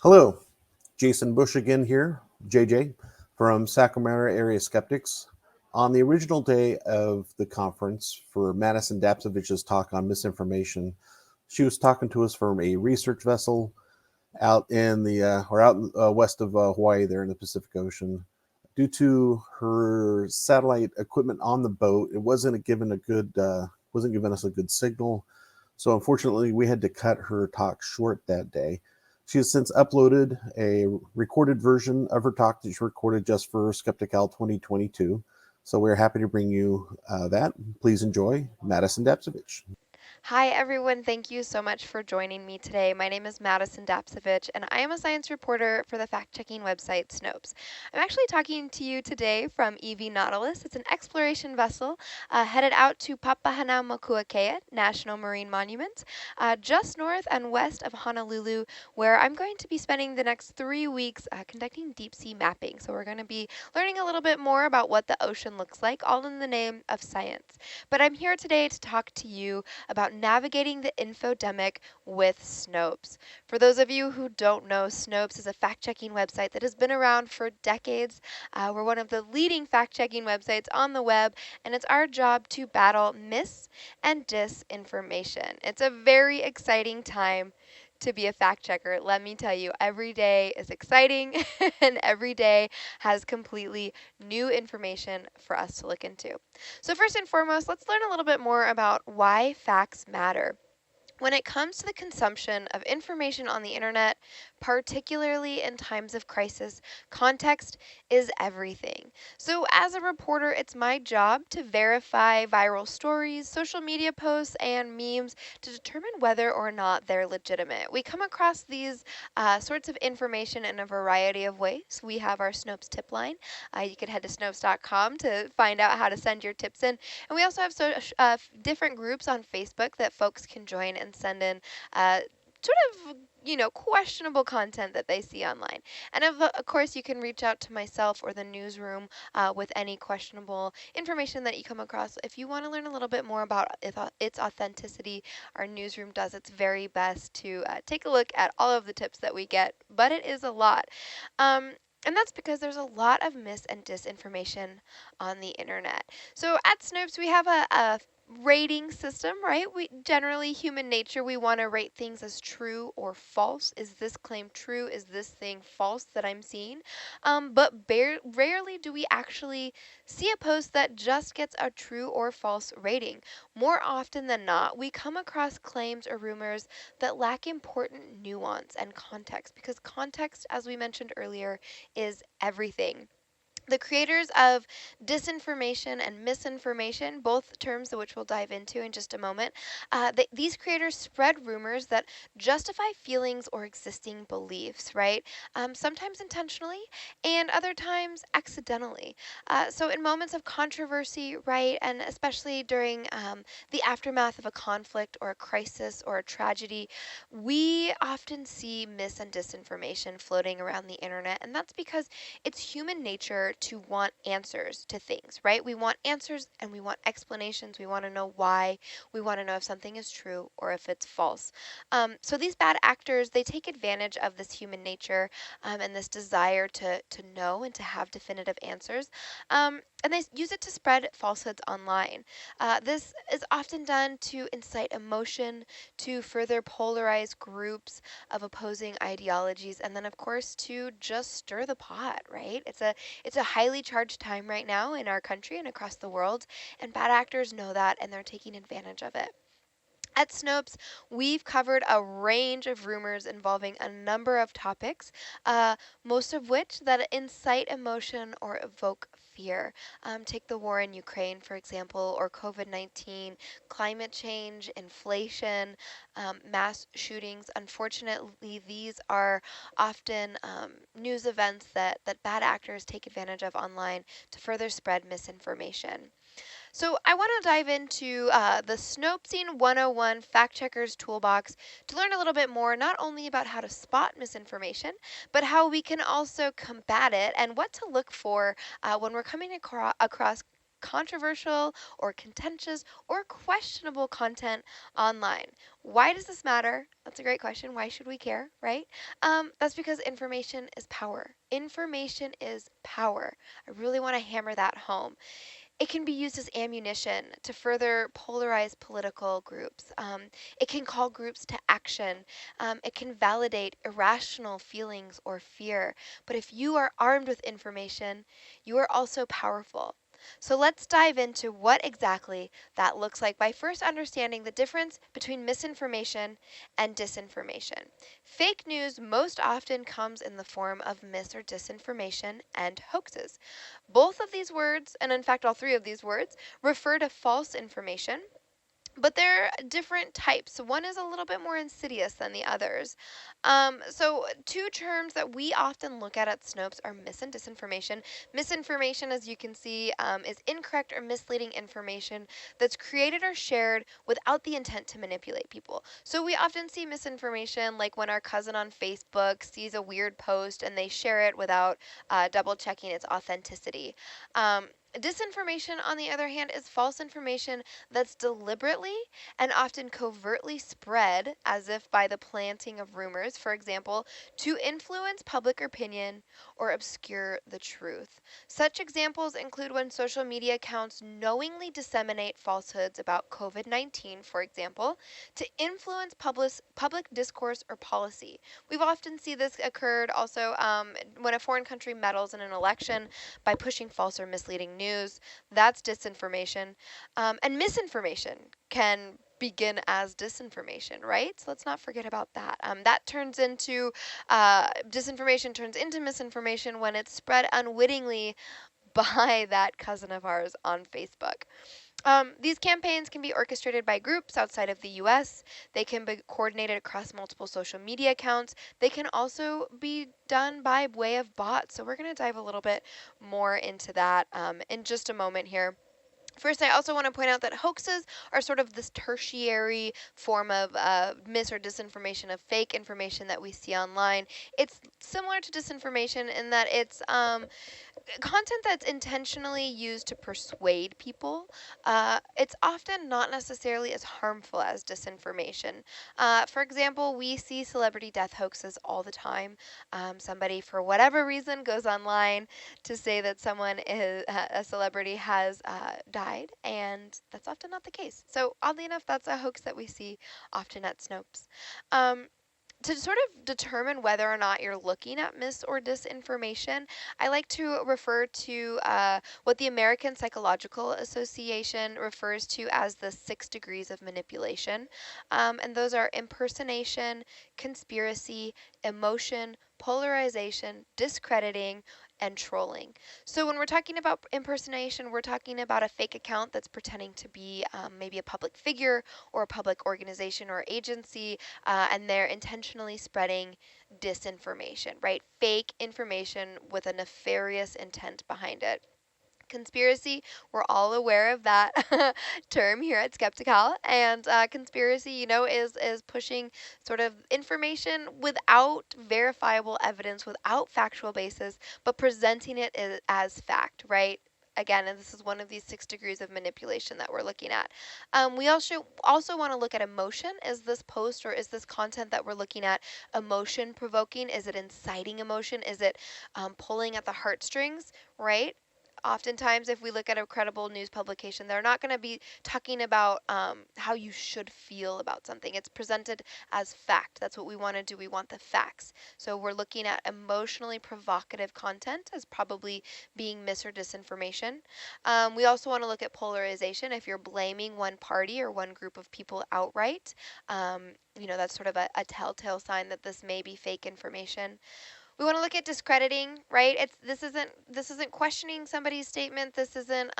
Hello, Jason Bush again here, JJ, from Sacramento Area Skeptics. On the original day of the conference for Madison Dapcevich's talk on misinformation, she was talking to us from a research vessel out in the west of Hawaii, there in the Pacific Ocean. Due to her satellite equipment on the boat, it wasn't giving us a good signal. So unfortunately, we had to cut her talk short that day. She has since uploaded a recorded version of her talk that she recorded just for Skeptical 2022. So we're happy to bring you that. Please enjoy Madison Dapcevich. Hi, everyone. Thank you so much for joining me today. My name is Madison Dapcevich, and I am a science reporter for the fact-checking website Snopes. I'm actually talking to you today from EV Nautilus. It's an exploration vessel headed out to Papahanaumokuakea National Marine Monument, just north and west of Honolulu, where I'm going to be spending the next 3 weeks conducting deep-sea mapping. So we're going to be learning a little bit more about what the ocean looks like, all in the name of science. But I'm here today to talk to you about navigating the infodemic with Snopes. For those of you who don't know, Snopes is a fact-checking website that has been around for decades. We're one of the leading fact-checking websites on the web, and it's our job to battle mis and disinformation. It's a very exciting time to be a fact checker. Let me tell you, every day is exciting and every day has completely new information for us to look into. So first and foremost, let's learn a little bit more about why facts matter. When it comes to the consumption of information on the internet, particularly in times of crisis, context is everything. So, as a reporter, it's my job to verify viral stories, social media posts, and memes to determine whether or not they're legitimate. We come across these sorts of information in a variety of ways. We have our Snopes tip line. You can head to snopes.com to find out how to send your tips in. And we also have different groups on Facebook that folks can join and send in sort of questionable content that they see online. And of course, you can reach out to myself or the newsroom with any questionable information that you come across. If you want to learn a little bit more about its authenticity, our newsroom does its very best to take a look at all of the tips that we get, but it is a lot. And that's because there's a lot of mis and disinformation on the internet. So at Snopes, we have a rating system, right? We generally, human nature, we want to rate things as true or false. Is this claim true? Is this thing false that I'm seeing? But rarely do we actually see a post that just gets a true or false rating. More often than not, we come across claims or rumors that lack important nuance and context, because context, as we mentioned earlier, is everything. The creators of disinformation and misinformation, both terms which we'll dive into in just a moment, these creators spread rumors that justify feelings or existing beliefs, right? Sometimes intentionally and other times accidentally. So, in moments of controversy, right, and especially during the aftermath of a conflict or a crisis or a tragedy, we often see mis and disinformation floating around the internet, and that's because it's human nature to want answers to things, right? We want answers and we want explanations. We want to know why. We want to know if something is true or if it's false. So these bad actors, they take advantage of this human nature and this desire to know and to have definitive answers. And they use it to spread falsehoods online. This is often done to incite emotion, to further polarize groups of opposing ideologies, and then of course to just stir the pot, right? It's a highly charged time right now in our country and across the world, and bad actors know that and they're taking advantage of it. At Snopes, we've covered a range of rumors involving a number of topics, most of which that incite emotion or evoke fear. Take the war in Ukraine, for example, or COVID-19, climate change, inflation, mass shootings. Unfortunately, these are often news events that bad actors take advantage of online to further spread misinformation. So I want to dive into the Snopesing 101 Fact Checkers Toolbox to learn a little bit more, not only about how to spot misinformation, but how we can also combat it and what to look for when we're coming across controversial or contentious or questionable content online. Why does this matter? That's a great question. Why should we care, right? That's because information is power. Information is power. I really want to hammer that home. It can be used as ammunition to further polarize political groups. It can call groups to action. It can validate irrational feelings or fear. But if you are armed with information, you are also powerful. So let's dive into what exactly that looks like by first understanding the difference between misinformation and disinformation. Fake news most often comes in the form of mis or disinformation and hoaxes. Both of these words, and in fact all three of these words, refer to false information, but they're different types. One is a little bit more insidious than the others. So two terms that we often look at Snopes are mis and disinformation. Misinformation, as you can see, is incorrect or misleading information that's created or shared without the intent to manipulate people. So we often see misinformation like when our cousin on Facebook sees a weird post and they share it without double checking its authenticity. Disinformation, on the other hand, is false information that's deliberately and often covertly spread, as if by the planting of rumors, for example, to influence public opinion or obscure the truth. Such examples include when social media accounts knowingly disseminate falsehoods about COVID 19, for example, to influence public discourse or policy. We've often seen this occurred also when a foreign country meddles in an election by pushing false or misleading news. That's disinformation. And misinformation can begin as disinformation, right? So let's not forget about that. That turns into disinformation turns into misinformation when it's spread unwittingly by that cousin of ours on Facebook. These campaigns can be orchestrated by groups outside of the US. They can be coordinated across multiple social media accounts. They can also be done by way of bots. So we're going to dive a little bit more into that in just a moment here. First, I also want to point out that hoaxes are sort of this tertiary form of mis or disinformation, of fake information that we see online. It's similar to disinformation in that it's content that's intentionally used to persuade people. It's often not necessarily as harmful as disinformation. For example, we see celebrity death hoaxes all the time. Somebody, for whatever reason, goes online to say that someone is a celebrity has died, and that's often not the case. So oddly enough, that's a hoax that we see often at Snopes. To sort of determine whether or not you're looking at mis or disinformation, I like to refer to what the American Psychological Association refers to as the 6 degrees of manipulation. And those are impersonation, conspiracy, emotion, polarization, discrediting, and trolling. So when we're talking about impersonation, we're talking about a fake account that's pretending to be maybe a public figure or a public organization or agency, and they're intentionally spreading disinformation, right? Fake information with a nefarious intent behind it. Conspiracy, we're all aware of that term here at Skeptical, and conspiracy, is pushing sort of information without verifiable evidence, without factual basis, but presenting it as fact, right? Again, and this is one of these 6 degrees of manipulation that we're looking at. We also want to look at emotion. Is this post or is this content that we're looking at emotion provoking? Is it inciting emotion? Is it pulling at the heartstrings, right? Oftentimes, if we look at a credible news publication, they're not going to be talking about how you should feel about something. It's presented as fact. That's what we want to do. We want the facts. So we're looking at emotionally provocative content as probably being mis or disinformation. We also want to look at polarization. If you're blaming one party or one group of people outright, that's sort of a telltale sign that this may be fake information. We want to look at discrediting, right? This isn't questioning somebody's statement. This isn't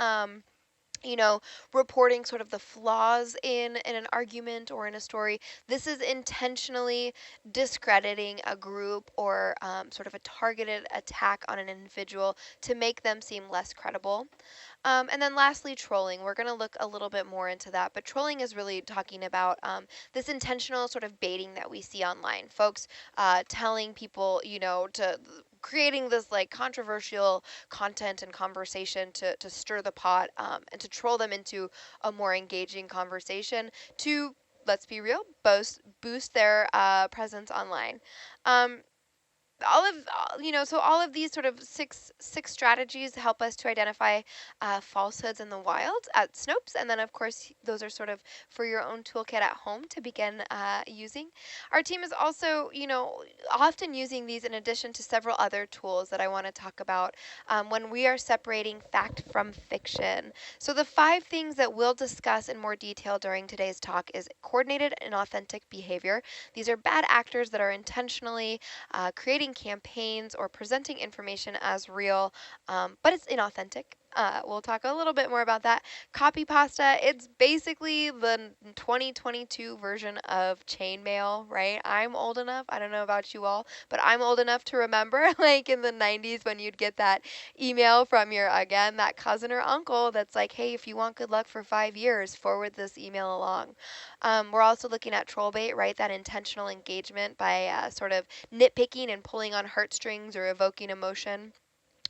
reporting sort of the flaws in an argument or in a story. This is intentionally discrediting a group or sort of a targeted attack on an individual to make them seem less credible. And then lastly, trolling. We're going to look a little bit more into that, but trolling is really talking about this intentional sort of baiting that we see online. Folks telling people, to creating this like controversial content and conversation to stir the pot and to troll them into a more engaging conversation to, let's be real, boost their presence online. Um, so all of these sort of six strategies help us to identify falsehoods in the wild at Snopes, and then of course those are sort of for your own toolkit at home to begin using. Our team is also, often using these in addition to several other tools that I want to talk about when we are separating fact from fiction. So the 5 things that we'll discuss in more detail during today's talk is coordinated and authentic behavior. These are bad actors that are intentionally creating campaigns or presenting information as real, but it's inauthentic. We'll talk a little bit more about that. COPYPASTA, it's basically the 2022 version of chainmail, right? I'm old enough, I don't know about you all, but I'm old enough to remember like in the 90s when you'd get that email from your, again, that cousin or uncle that's like, hey, if you want good luck for 5 years, forward this email along. We're also looking at troll bait, right? That intentional engagement by sort of nitpicking and pulling on heartstrings or evoking emotion.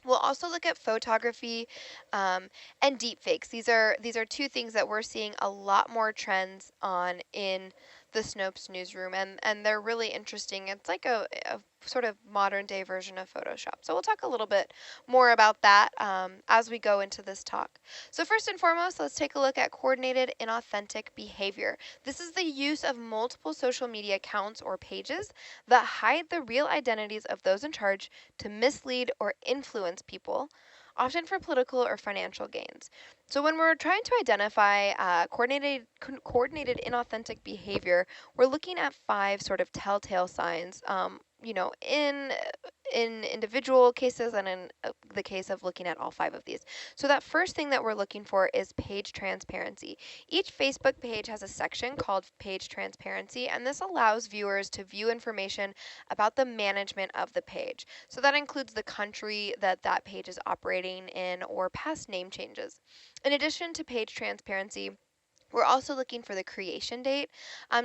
We'll also look at photography and deepfakes. These are 2 things that we're seeing a lot more trends on in the Snopes newsroom, and they're really interesting. It's like a sort of modern day version of Photoshop. So we'll talk a little bit more about that as we go into this talk. So first and foremost, let's take a look at coordinated inauthentic behavior. This is the use of multiple social media accounts or pages that hide the real identities of those in charge to mislead or influence people, often for political or financial gains. So when we're trying to identify coordinated inauthentic behavior, we're looking at 5 sort of telltale signs. In individual cases and in the case of looking at all 5 of these. So that first thing that we're looking for is page transparency. Each Facebook page has a section called page transparency, and this allows viewers to view information about the management of the page. So that includes the country that that page is operating in or past name changes. In addition to page transparency, we're also looking for the creation date.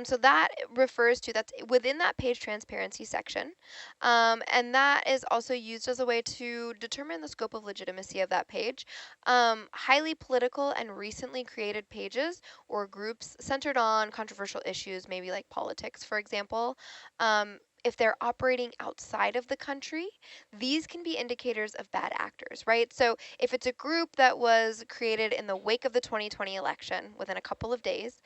So that refers to, that's within that page transparency section. And that is also used as a way to determine the scope of legitimacy of that page. Highly political and recently created pages or groups centered on controversial issues, maybe like politics, for example, if they're operating outside of the country, these can be indicators of bad actors, right? So if it's a group that was created in the wake of the 2020 election within a couple of days,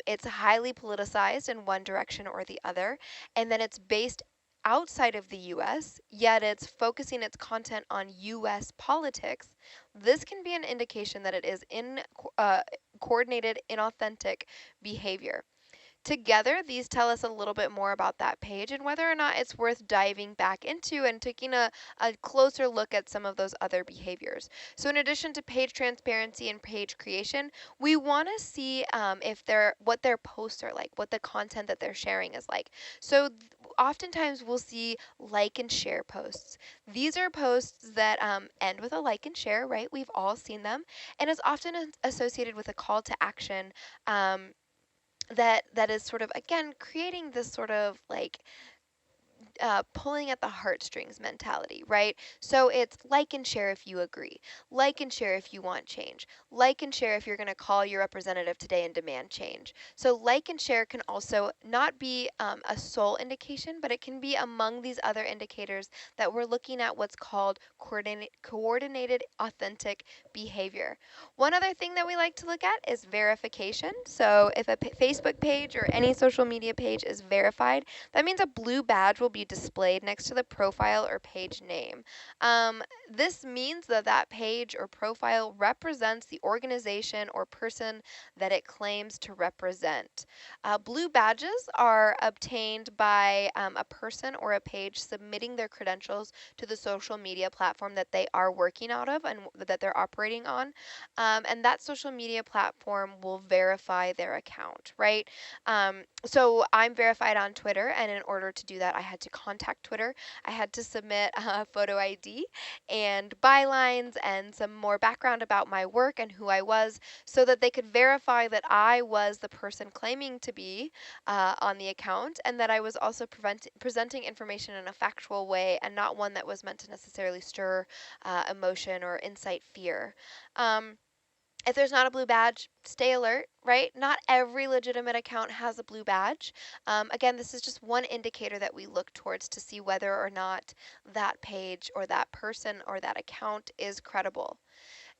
it's highly politicized in one direction or the other, and then it's based outside of the US, yet it's focusing its content on US politics, this can be an indication that it is coordinated, inauthentic behavior. Together, these tell us a little bit more about that page and whether or not it's worth diving back into and taking a closer look at some of those other behaviors. So in addition to page transparency and page creation, we want to see if what their posts are like, what the content that they're sharing is like. So oftentimes we'll see like and share posts. These are posts that end with a like and share, right? We've all seen them, and it's often associated with a call to action. That is sort of, again, creating this sort of like pulling at the heartstrings mentality, right? So it's like and share if you agree, like and share if you want change, like and share if you're going to call your representative today and demand change. So like and share can also not be a sole indication, but it can be among these other indicators that we're looking at what's called coordinated authentic behavior. One other thing that we like to look at is verification. So if a Facebook page or any social media page is verified, that means a blue badge will be displayed next to the profile or page name. This means that that page or profile represents the organization or person that it claims to represent. Blue badges are obtained by a person or a page submitting their credentials to the social media platform that they are working out of and that they're operating on. And that social media platform will verify their account, right? So I'm verified on Twitter, and in order to do that, I had to contact Twitter, I had to submit a photo ID and bylines and some more background about my work and who I was so that they could verify that I was the person claiming to be on the account and that I was also presenting information in a factual way and not one that was meant to necessarily stir emotion or incite fear. Um, if there's not a blue badge, stay alert, right? Not every legitimate account has a blue badge. Again, this is just one indicator that we look towards to see whether or not that page or that person or that account is credible.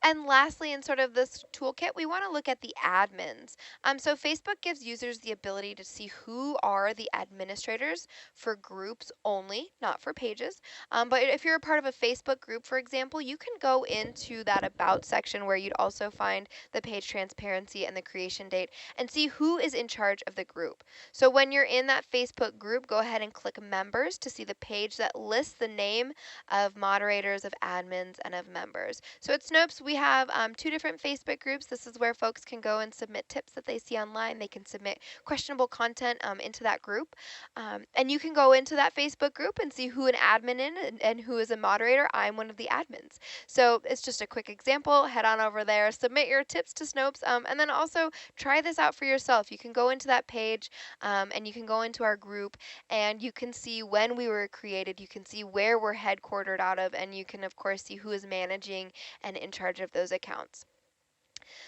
And lastly, in sort of this toolkit, we want to look at the admins. So Facebook gives users the ability to see who are the administrators for groups only, not for pages. But if you're a part of a Facebook group, for example, you can go into that About section where you'd also find the page transparency and the creation date and see who is in charge of the group. So when you're in that Facebook group, go ahead and click Members to see the page that lists the name of moderators, of admins, and of members. So at Snopes, we have 2 different Facebook groups. This is where folks can go and submit tips that they see online. They can submit questionable content into that group. And you can go into that Facebook group and see who an admin is and who is a moderator. I'm one of the admins. So it's just a quick example. Head on over there, submit your tips to Snopes, and then also try this out for yourself. You can go into that page and you can go into our group and you can see when we were created. You can see where we're headquartered out of, and you can, of course, see who is managing and in charge of those accounts.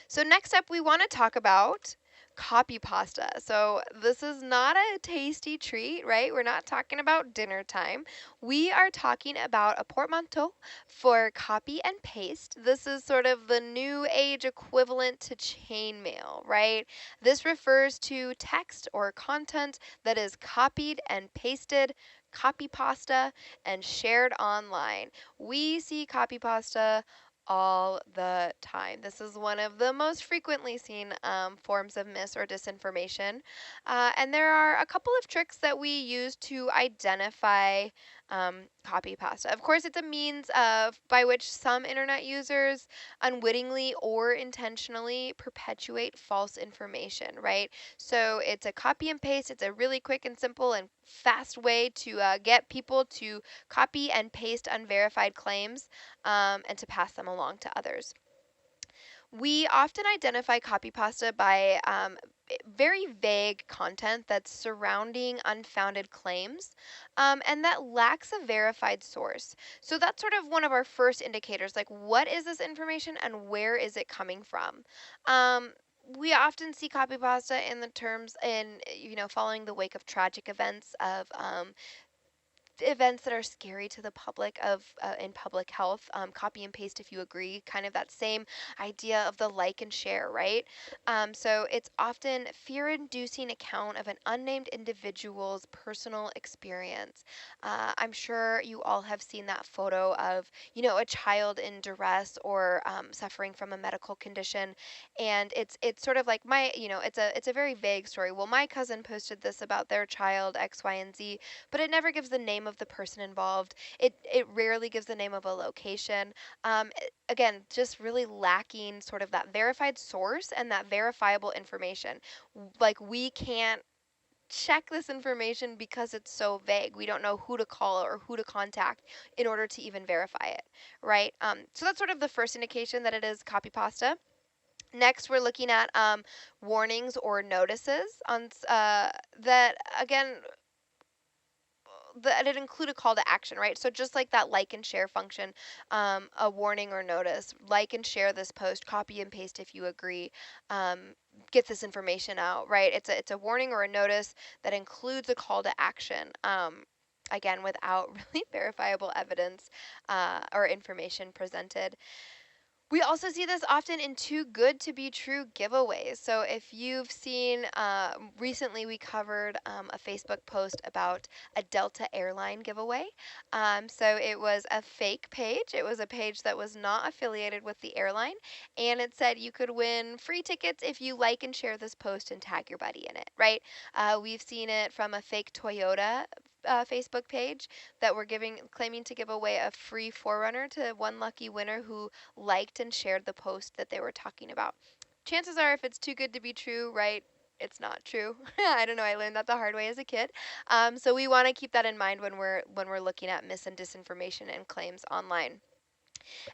So next up, we want to talk about COPYPASTA. So this is not a tasty treat, right? We're not talking about dinner time. We are talking about a portmanteau for copy and paste. This is sort of the new age equivalent to chainmail, right? This refers to text or content that is copied and pasted, copypasta, and shared online. We see copypasta all the time. This is one of the most frequently seen forms of mis or disinformation. And there are a couple of tricks that we use to identify copy pasta. Of course, it's a means of by which some internet users unwittingly or intentionally perpetuate false information, right? So it's a copy and paste. It's a really quick and simple and fast way to get people to copy and paste unverified claims and to pass them along to others. We often identify copypasta by very vague content that's surrounding unfounded claims and that lacks a verified source. So that's sort of one of our first indicators, like what is this information and where is it coming from? We often see copypasta in the terms following the wake of tragic events of events that are scary to the public of in public health. Copy and paste if you agree, kind of that same idea of the like and share, right? So it's often fear-inducing account of an unnamed individual's personal experience. I'm sure you all have seen that photo of a child in duress or suffering from a medical condition, and it's sort of like it's a very vague story. Well, my cousin posted this about their child X, Y, and Z, but it never gives the name of the person involved. It rarely gives the name of a location. Again, just really lacking sort of that verified source and that verifiable information. Like we can't check this information because it's so vague. We don't know who to call or who to contact in order to even verify it, right? So that's sort of the first indication that it is copy pasta. Next, we're looking at warnings or notices on that again that it include a call to action, right? So just like that like and share function, a warning or notice, like and share this post, copy and paste if you agree, get this information out, right? It's a warning or a notice that includes a call to action. Again, without really verifiable evidence or information presented. We also see this often in too good to be true giveaways. So if you've seen, recently we covered a Facebook post about a Delta airline giveaway. So it was a fake page. It was a page that was not affiliated with the airline. And it said you could win free tickets if you like and share this post and tag your buddy in it, right? We've seen it from a fake Toyota Facebook page that were claiming to give away a free Forerunner to one lucky winner who liked and shared the post that they were talking about. Chances are, if it's too good to be true, right, it's not true. I don't know. I learned that the hard way as a kid. So we want to keep that in mind when we're looking at mis and disinformation and claims online.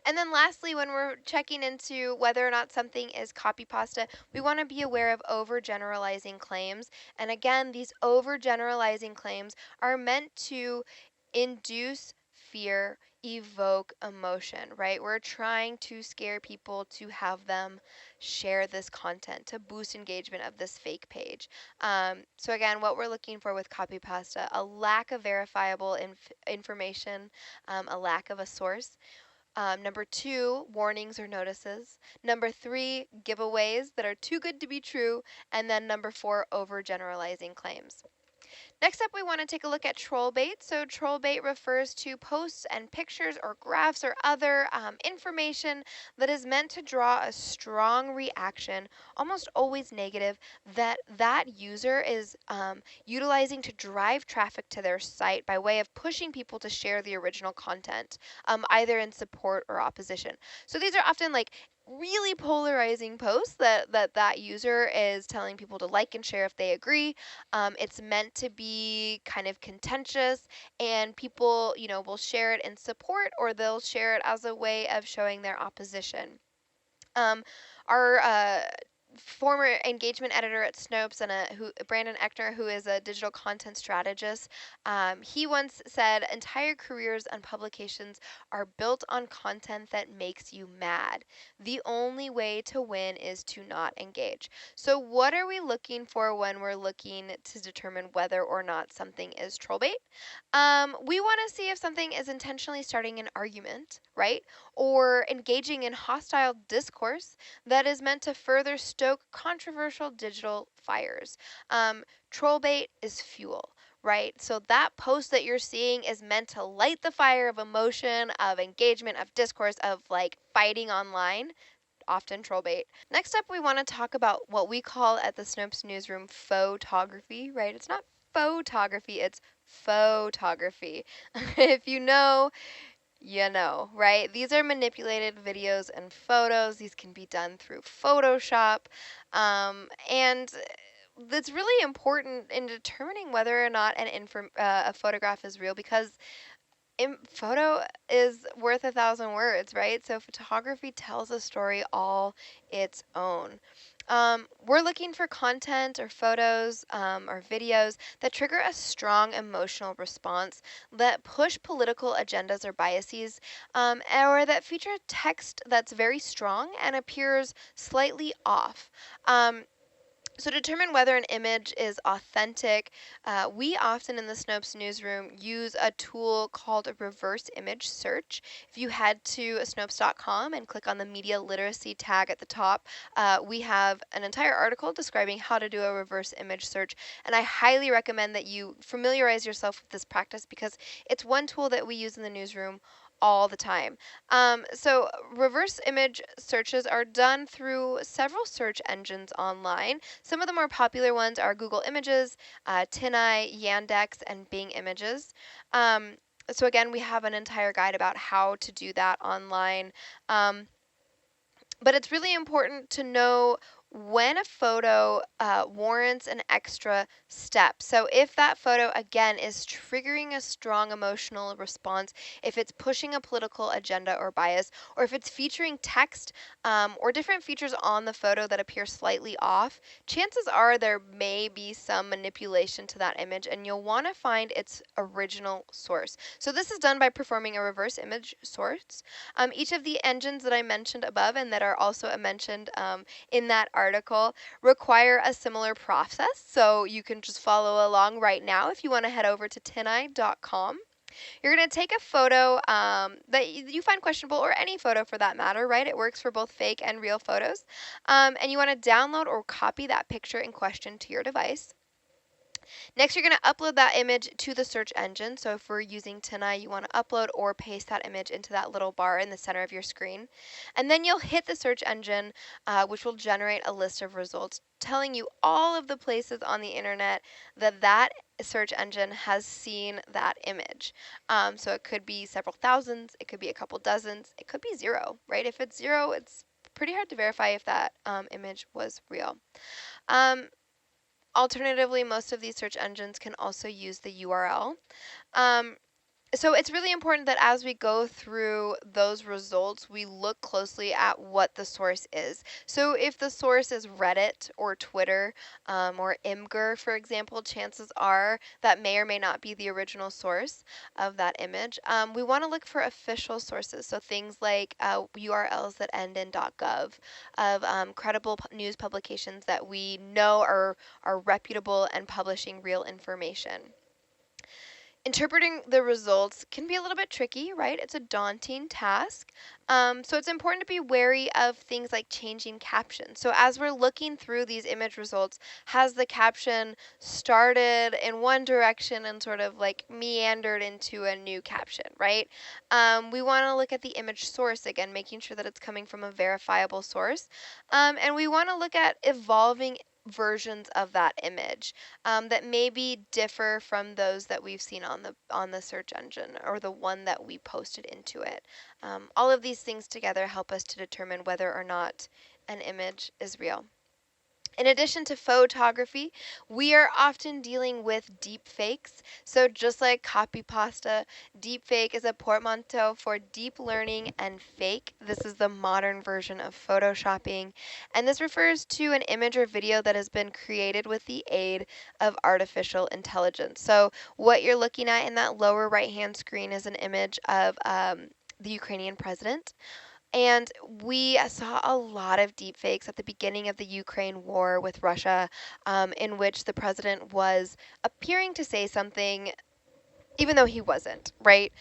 And then lastly, when we're checking into whether or not something is copy pasta, we want to be aware of overgeneralizing claims. And again, these overgeneralizing claims are meant to induce fear, evoke emotion, right? We're trying to scare people to have them share this content to boost engagement of this fake page. So again, what we're looking for with copy pasta, a lack of verifiable information, a lack of a source. Number two, warnings or notices. Number three, giveaways that are too good to be true. And then number four, overgeneralizing claims. Next up, we want to take a look at troll bait. So troll bait refers to posts and pictures or graphs or other information that is meant to draw a strong reaction, almost always negative, that that user is utilizing to drive traffic to their site by way of pushing people to share the original content, either in support or opposition. So these are often like really polarizing posts that user is telling people to like and share if they agree. It's meant to be kind of contentious, and people, will share it in support or they'll share it as a way of showing their opposition. Our former engagement editor at Snopes and Brandon Eckner, who is a digital content strategist, he once said, "Entire careers and publications are built on content that makes you mad. The only way to win is to not engage." So, what are we looking for when we're looking to determine whether or not something is troll bait? We want to see if something is intentionally starting an argument, right? Or engaging in hostile discourse that is meant to further stoke controversial digital fires. Troll bait is fuel, right? So that post that you're seeing is meant to light the fire of emotion, of engagement, of discourse, of like fighting online. Often troll bait. Next up, we want to talk about what we call at the Snopes newsroom photography, right? It's not photography, it's photography. If you know, you know, right? These are manipulated videos and photos. These can be done through Photoshop. And that's really important in determining whether or not a photograph is real, because photo is worth 1,000 words, right? So photography tells a story all its own. We're looking for content or photos or videos that trigger a strong emotional response, that push political agendas or biases, or that feature text that's very strong and appears slightly off. So to determine whether an image is authentic, we often in the Snopes newsroom use a tool called a reverse image search. If you head to snopes.com and click on the media literacy tag at the top, we have an entire article describing how to do a reverse image search. And I highly recommend that you familiarize yourself with this practice, because it's one tool that we use in the newsroom all the time. So reverse image searches are done through several search engines online. Some of the more popular ones are Google Images, TinEye, Yandex, and Bing Images. So again, we have an entire guide about how to do that online. But it's really important to know when a photo warrants an extra step. So if that photo, again, is triggering a strong emotional response, if it's pushing a political agenda or bias, or if it's featuring text or different features on the photo that appear slightly off, chances are there may be some manipulation to that image, and you'll want to find its original source. So this is done by performing a reverse image search. Each of the engines that I mentioned above and that are also mentioned in that article require a similar process. So you can just follow along right now if you want to head over to tineye.com. You're going to take a photo that you find questionable, or any photo for that matter, right? It works for both fake and real photos. And you want to download or copy that picture in question to your device. Next, you're going to upload that image to the search engine. So if we're using TinEye, you want to upload or paste that image into that little bar in the center of your screen. And then you'll hit the search engine, which will generate a list of results telling you all of the places on the internet that search engine has seen that image. So it could be several thousands, it could be a couple dozens, it could be zero, right? If it's zero, it's pretty hard to verify if that image was real. Alternatively, most of these search engines can also use the URL. Um, so it's really important that as we go through those results, we look closely at what the source is. So if the source is Reddit or Twitter or Imgur, for example, chances are that may or may not be the original source of that image. We want to look for official sources, so things like URLs that end in .gov, of credible news publications that we know are reputable and publishing real information. Interpreting the results can be a little bit tricky, right? It's a daunting task. So it's important to be wary of things like changing captions. So as we're looking through these image results, has the caption started in one direction and sort of like meandered into a new caption, right? We want to look at the image source again, making sure that it's coming from a verifiable source. And we want to look at evolving versions of that image that maybe differ from those that we've seen on the search engine or the one that we posted into it. All of these things together help us to determine whether or not an image is real. In addition to photography, we are often dealing with deepfakes. So just like COPYPASTA, deepfake is a portmanteau for deep learning and fake. This is the modern version of photoshopping. And this refers to an image or video that has been created with the aid of artificial intelligence. So what you're looking at in that lower right-hand screen is an image of the Ukrainian president. And we saw a lot of deepfakes at the beginning of the Ukraine war with Russia, in which the president was appearing to say something, even though he wasn't, right?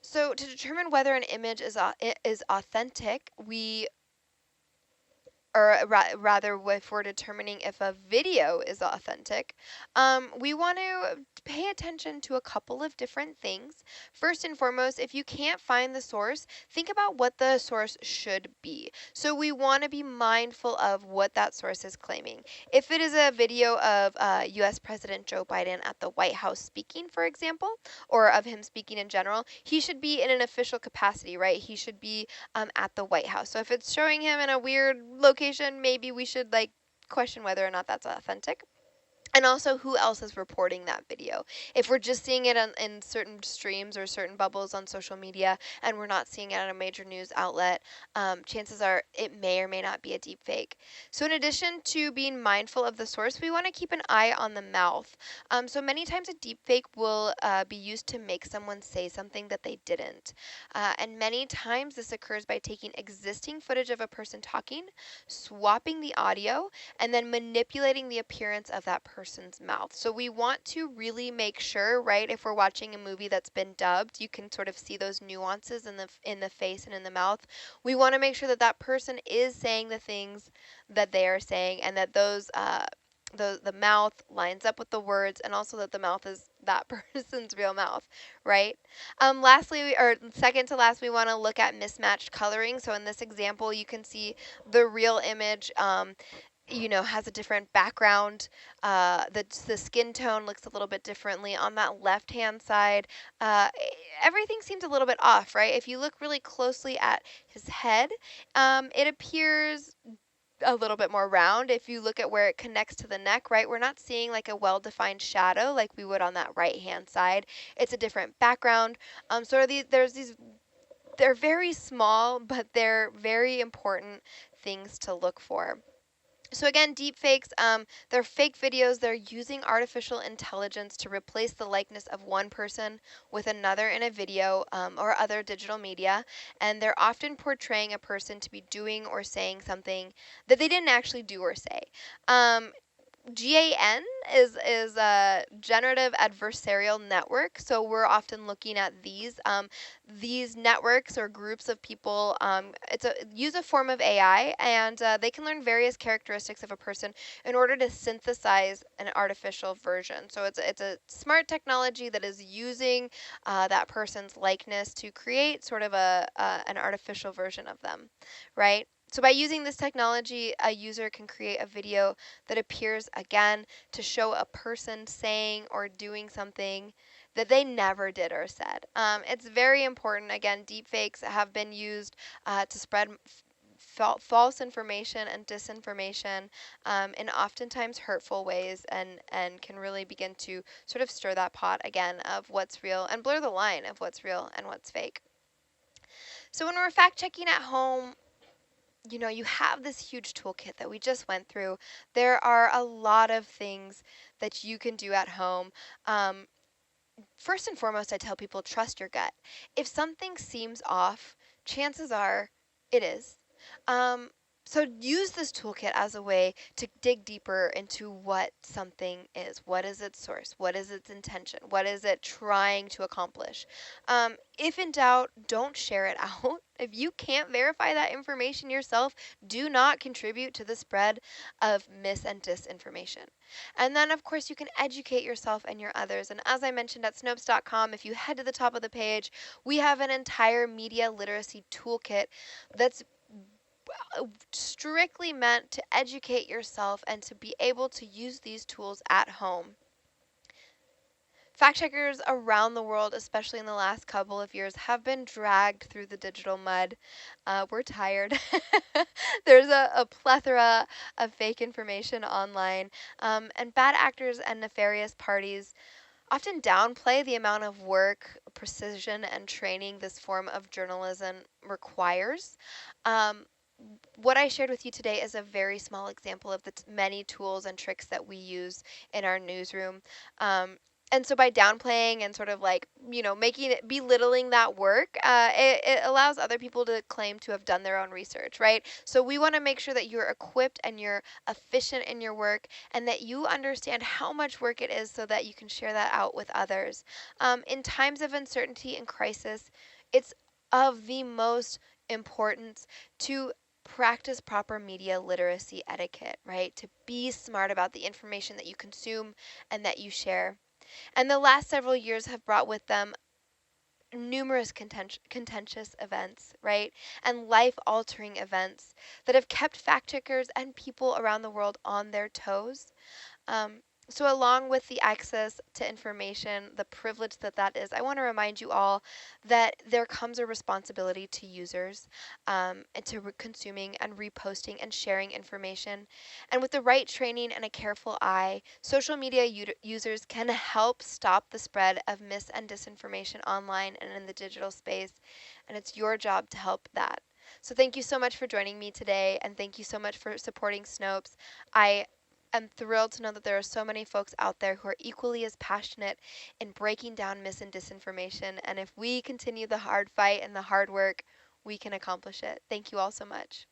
So to determine whether an image is authentic, rather, if we're determining if a video is authentic, we want to pay attention to a couple of different things. First and foremost, if you can't find the source, think about what the source should be. So we want to be mindful of what that source is claiming. If it is a video of U.S. President Joe Biden at the White House speaking, for example, or of him speaking in general, he should be in an official capacity, right? He should be at the White House. So if it's showing him in a weird location, maybe we should like question whether or not that's authentic. And also, who else is reporting that video? If we're just seeing it in certain streams or certain bubbles on social media and we're not seeing it on a major news outlet, chances are it may or may not be a deep fake. So in addition to being mindful of the source, we want to keep an eye on the mouth. So many times a deep fake will be used to make someone say something that they didn't. And many times this occurs by taking existing footage of a person talking, swapping the audio, and then manipulating the appearance of that person's mouth. So we want to really make sure, right, if we're watching a movie that's been dubbed, you can sort of see those nuances in the face and in the mouth. We want to make sure that that person is saying the things that they are saying, and that the mouth lines up with the words, and also that the mouth is that person's real mouth, right? Lastly, or second to last, we want to look at mismatched coloring. So in this example, you can see the real image has a different background. The skin tone looks a little bit differently. On that left-hand side, everything seems a little bit off, right? If you look really closely at his head, it appears a little bit more round. If you look at where it connects to the neck, right, we're not seeing like a well-defined shadow like we would on that right-hand side. It's a different background. They're very small, but they're very important things to look for. So again, deepfakes, they're fake videos. They're using artificial intelligence to replace the likeness of one person with another in a video or other digital media. And they're often portraying a person to be doing or saying something that they didn't actually do or say. GAN is a generative adversarial network. So we're often looking at these networks or groups of people. Use a form of AI, and they can learn various characteristics of a person in order to synthesize an artificial version. So it's a smart technology that is using that person's likeness to create sort of an artificial version of them, right? So by using this technology, a user can create a video that appears again to show a person saying or doing something that they never did or said. It's very important. Again, deepfakes have been used to spread false information and disinformation in oftentimes hurtful ways, and can really begin to sort of stir that pot again of what's real and blur the line of what's real and what's fake. So when we're fact checking at home, you have this huge toolkit that we just went through. There are a lot of things that you can do at home. First and foremost, I tell people, trust your gut. If something seems off, chances are it is. Um, so use this toolkit as a way to dig deeper into what something is. What is its source? What is its intention? What is it trying to accomplish? If in doubt, don't share it out. If you can't verify that information yourself, do not contribute to the spread of mis and disinformation. And then, of course, you can educate yourself and your others. And as I mentioned at Snopes.com, if you head to the top of the page, we have an entire media literacy toolkit that's strictly meant to educate yourself and to be able to use these tools at home. Fact checkers around the world, especially in the last couple of years, have been dragged through the digital mud. We're tired. There's a plethora of fake information online, and bad actors and nefarious parties often downplay the amount of work, precision, and training this form of journalism requires. Um, what I shared with you today is a very small example of the many tools and tricks that we use in our newsroom. And so by downplaying and sort of like, making it, belittling that work, it allows other people to claim to have done their own research, right? So we want to make sure that you're equipped and you're efficient in your work, and that you understand how much work it is so that you can share that out with others. In times of uncertainty and crisis, it's of the most importance to practice proper media literacy etiquette, right? To be smart about the information that you consume and that you share. And the last several years have brought with them numerous contentious events, right? And life-altering events that have kept fact-checkers and people around the world on their toes. So along with the access to information, the privilege that is, I want to remind you all that there comes a responsibility to users, and to consuming and reposting and sharing information. And with the right training and a careful eye, social media users can help stop the spread of mis and disinformation online and in the digital space. And it's your job to help that. So thank you so much for joining me today, and thank you so much for supporting Snopes. I'm thrilled to know that there are so many folks out there who are equally as passionate in breaking down mis and disinformation. And if we continue the hard fight and the hard work, we can accomplish it. Thank you all so much.